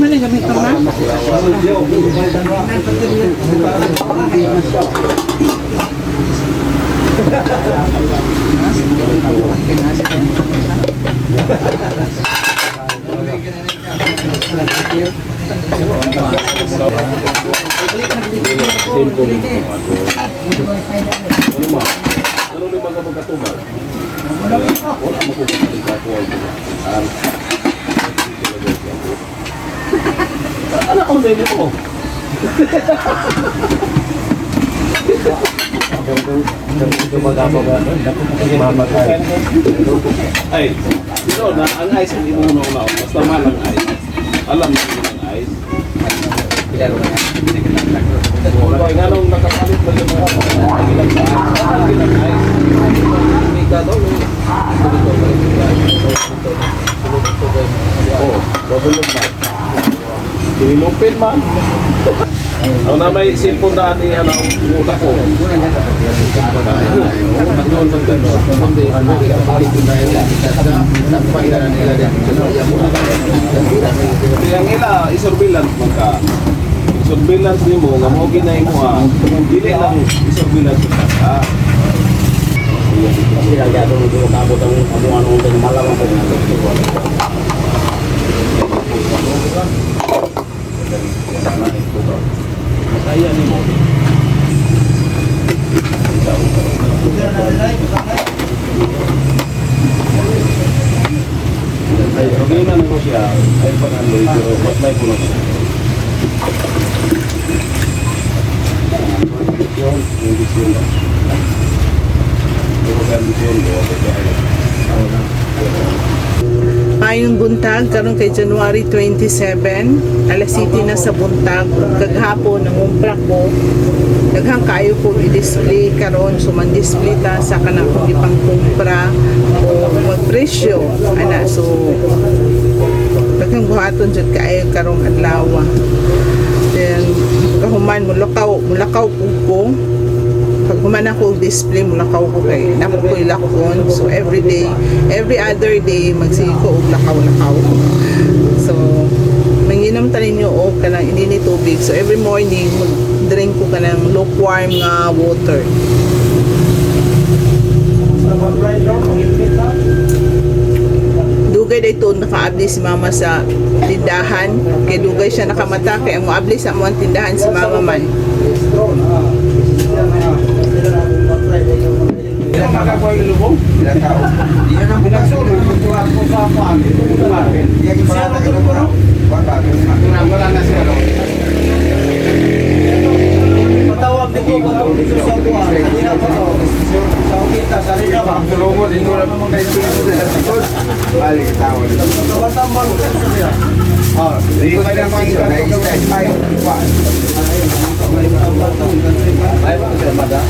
Mana gamit ka ma? Ano ang baby ko? Ay, dito na ang ice hindi mo na basta malang ice. Alam mo ang ice. Kung nga nung nakapalit ba yung mga ilang ice. May gado oh, babulog na. Tinilupin man. Ako na may cellphone dati, ano, utak ko. Yang ila, isurveillance magka. Isurveillance ni mo, nga mo ginay mo dili lang isurveillance ka. Kasi nagyado mo doon kabot ang kamuan mo ng malawang pa nga. Masaya ni mo. Ay, problema na ko siya. Ay, pag-aloy, pero mas may puno siya. Yung kondisyon lang. Yung kondisyon lang. Mayong buntag karon kay January 27, alas 7 na sa buntag, kaghapon nangumprak ko. Daghang kayo ko i-display karon, so man-display ta sa kanang kung ipangkumpra o magpresyo ana, so daghang buhaton jud kaayo karong adlaw. Then kahuman mulakaw ko. Pag human ako display, mulakaw ko kay nako ko ilakon. So every other day magsige ko og lakaw. So manginom ta ninyo og kanang inini tubig. So every morning drink ko kanang lukewarm nga water. Dugay dayto nakaabli si mama sa tindahan, kay dugay siya nakamata kay ang moabli sa among tindahan si mama man. Ilang makakuha yung lubong? Ilang tao? Iyan ang binasulong. Tutuan ko sa paan. Iyan yung mga nagulong. Wala na siya. Matawag din po dito sa buwan. Hindi na po sa kita. Sa rin ba? Tulungo din ko naman kayo sa likod. Balik tawag. Matambal ko sa siya. Hindi pa naman siya. Na-stress tayo. Ay, sila mada.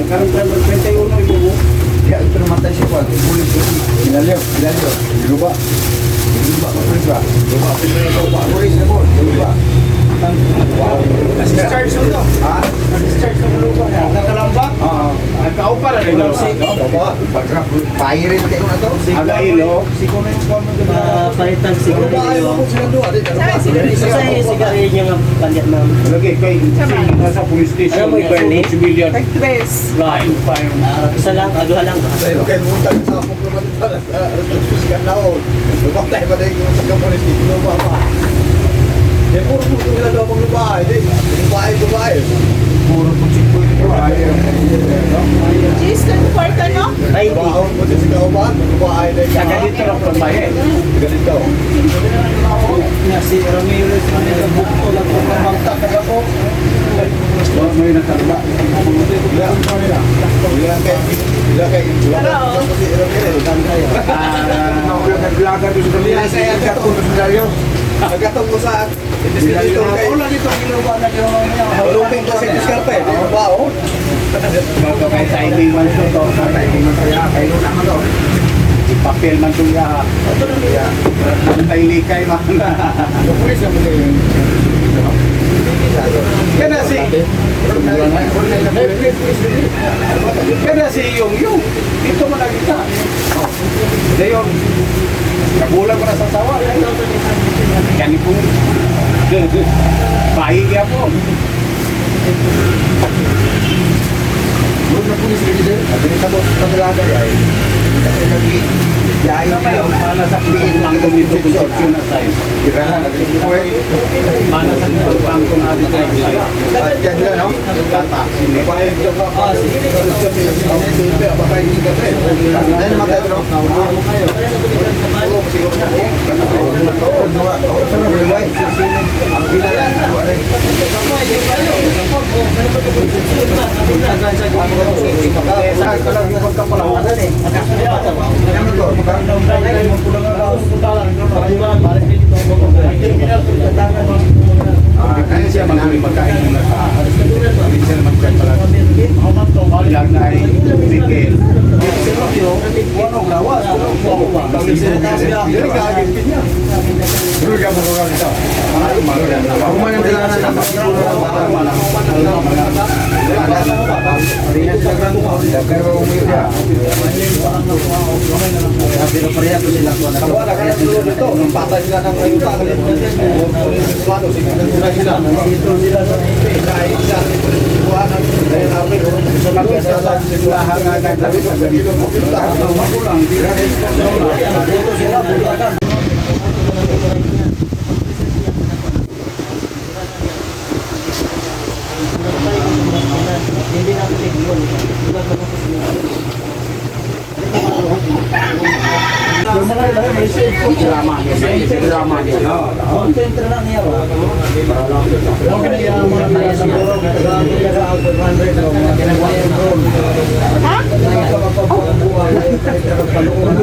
Karang 21 ibu. Ya, termatay siya po. Inaliw. Luba. Luba. Pulis na po. Luba. Discharge mo ito? Ha? Discharge mo luba. Nakalambak? Oo. Nagkaupa na rin daw. Opo. Pahirin kayo na ito? Agailo. Siko na yung forma doon. Palitan sigarilyo. Saan sigarilyo nga palit ma'am? Lagi kay nasa police station. Ano mo i-burn Civilian. Nag-dress. Right. Isa lang, aduha lang. Pero kay muntag sa akong pagkakas ka naon. Lubak tayo ba dahil yung sa police station lubak pa. Yan puro po nila daw pang lubahay. Lubahay. Puro po chikpo yung lubahay. Cheese kan kwarta no? Ay, Lubahay po sa kauban. Lubahay na yung Ganito lang from bayan. ganito. Si Ramirez Manila bukto lang po pamangtak na ako. May nakalba. Bila kay Naglaga doon sa Bila saya gatong sa dalyo. Nagatong ko sa dito kay Wala dito ginawa na niya. luping ko sa diskarpe. Bao. May timing man ito to. Timing man kaya. Kayo naman to. Ipapel man ito niya. Tayo likay man. Pulis na mo yun. Kada si yung dito mo nakita. Ngayon, nagulang ko na sa sawa. Yan po. Bahiya po. Huwag na pulis rin din. Sabi nito mo, paglaga ay. Kasi nag-iayos na yun. Mana sa pangko nito construction na tayo. Tirahan, nag-iayos. Mana sa pangko na tayo. At yan na, no? Tata. Pahig ka pa. Baka hindi ka pa. Ayun, magkano? Ang pinalan. Saan ka lang yung magkapalawanan eh. Namin ko, Kaya siya magkain muna sa hindi siya naman kain pala. Lang na ay bigel. Pero ka mo ka ito. Ako man ang kailangan ng Hindi natin yun. Kontentra na niya ba?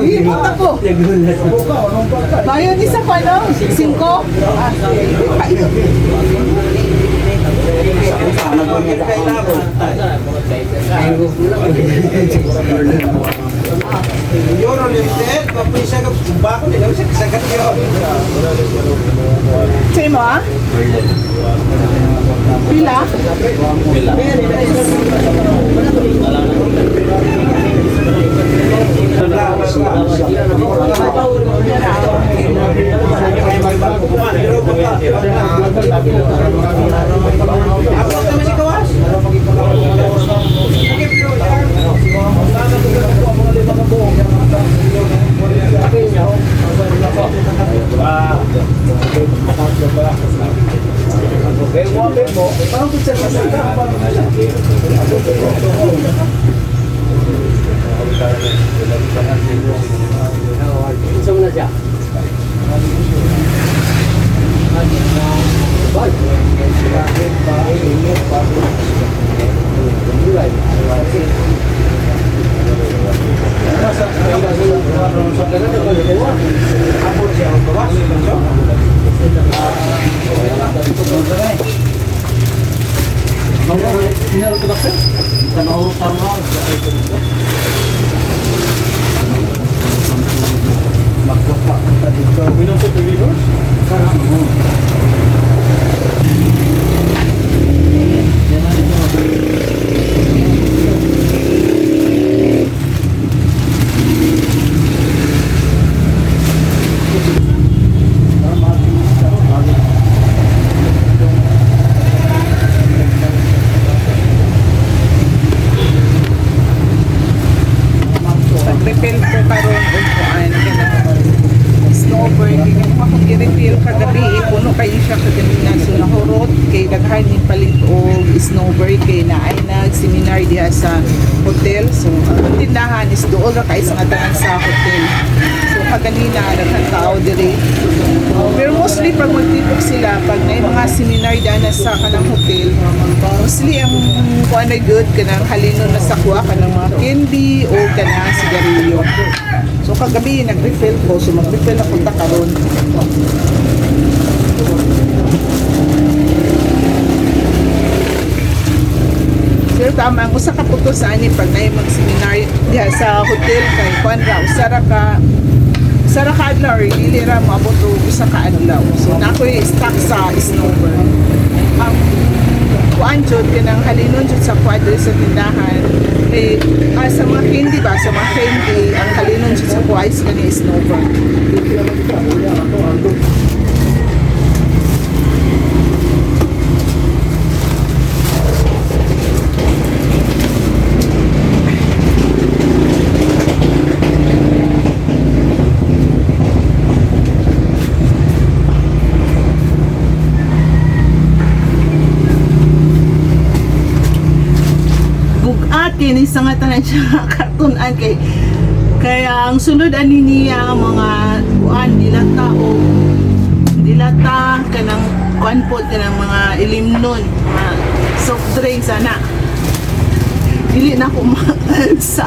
Limot ako. Bayan isa pa, no? 5? Yun ang limited. Papisa ka bako nila. Sa yun. Sa'yo mo, ah? Pila? Isang na siya. Nag-refill ko karon og kuan snowbird kini mo akong i-refill kagabi puno kayo siya kaganina so nahurot kay daghan ni palit og snowbird kay naay nag-seminar diha sa hotel so ang tindahan is dool ra kay sa tanan sa hotel so kaganina daghan tao diri pero mostly pag magtipok sila pag may mga seminar diha sa kanang hotel mostly ang kuan ay good kanang halinon na sa kuha kanang mga candy o kanang sigarilyo. So kagabi nag-refill ko, so mag-refill ako ta karon. Sir, tama ang usa ka puto sa ani pag nay mag-seminar diha sa hotel kay kuan ra usara ka adlaw or dili ra moabot og usa ka adlaw. So nakoy stock sa snowbird. Kuan jud kanang halinon jud sa kwadro sa tindahan. Sa mga candy ba, sa mga candy, ang halinon jud sa kuha size ka ni snowbird. Bugat kini sa nga tanan siya kartunan kaya ang sulod ani niya mga kuan dilata kanang kuan po kanang mga ilimnon mga soft drinks ana dili na ko sa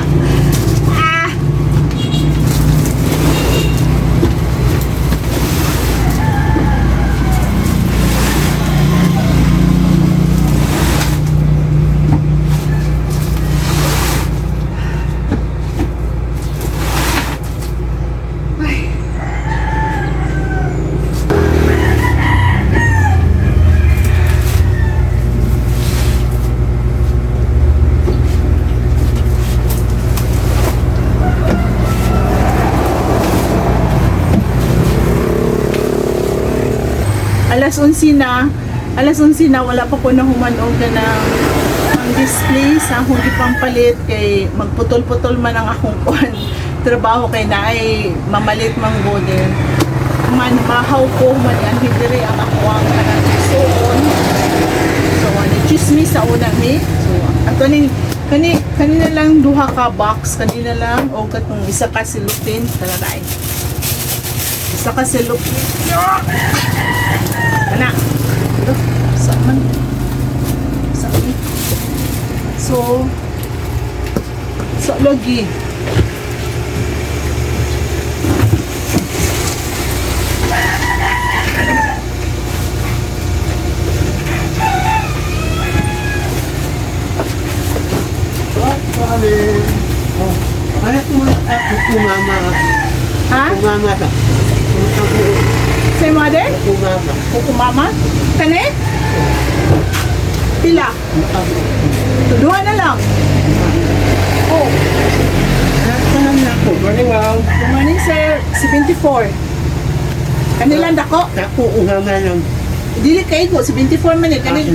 alas 11 na wala pa ko na humanog na ang display sa akong ipampalit kay magputol-putol man ang akong kuan trabaho kay naay mamalit man godin man mahaw ko man yan hidiri ang ako ang kanang suon so ani chismis sa una ni so ato ning kanina lang duha ka box kanina lang o katong isa ka silupin talaray isa ka silupin ana ito saan so lagi ha? Say mother? Kukumama? Kani? Pila? Duha na lang. Oh. Good morning, ma'am. Good morning, sir. 74. Kanilang dako? Ako, ungama lang. Dili kay ko 74 man eh. Kanil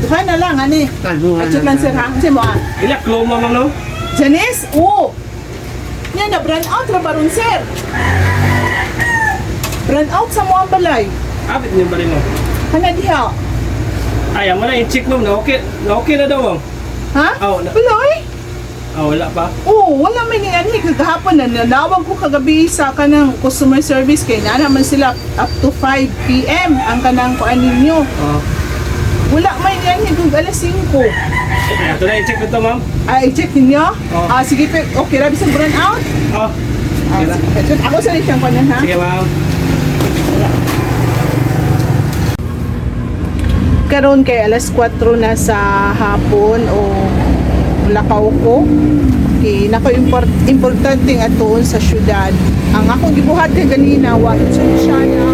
duha na lang ani. Atchot lang sir ha. Kasi mo ah. Ilak, low, ma'am, no? Janice, oh. Yan na brand out ra baron sir. Brand out sa mo ang balay. Abit niyo ba rin mo? Kana diha. Ayaw mo na i-check, ma'am. Na okay na daw, ma'am. Ha? Oh, Balay? Wala pa. Oo, wala man ni ani kagahapon na nanawag ko kagabi sa kanang customer service kay na naman sila up to 5 PM ang kanang kuan ninyo. Wala man yan higug alas 5. Ito na i-check ito, ma'am. I-check ninyo? Oh. Sige pe, okay rabi sa brand out. Sige na. Ako sa siyang kanan ha. Sige, ma'am. Karon kay alas 4 na sa hapon o lakaw ko. Okay, nako importante nga tuon sa syudad. Ang akong gibuhat kay ganina wa siya na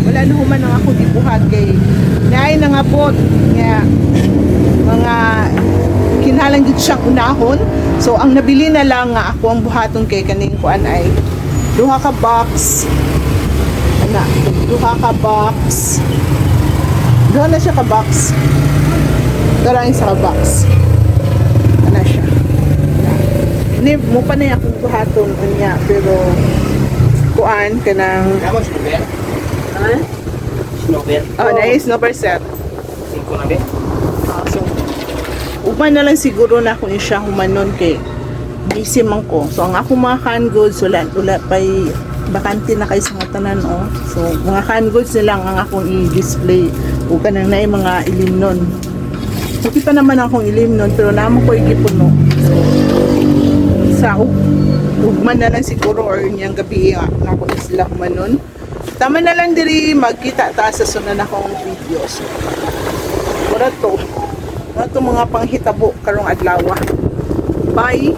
wala na human ang akong gibuhat kay naay nangabot nga mga kinahanglan gid siyang unahon. So ang nabili na lang nga ako ang buhaton kay kaning kuan ay duha ka box. Ana, duha ka box. Duha na siya ka box. Darang isa ka box. Ana siya. Ni mo pa na akong buhaton unya pero kuan kanang Kamu snowbird? ha? Snowbird? Oh, nice no percent. 5 na, be? So ugman na lang siguro na ako siya humanon kay busy man ko. So ang ako mga canned goods wala pay bakante na kay sa mga tanan oh. So mga canned goods na lang ang akong i-display o kanang naay mga ilimnon. So kita naman akong ilimnon pero namo ko igipuno. So sa ugman na lang siguro or niyang gabi na ako sila humanon. Tama na lang diri magkita ta sa sunod akong videos. Wala to mga panghitabo karong adlaw. Bye.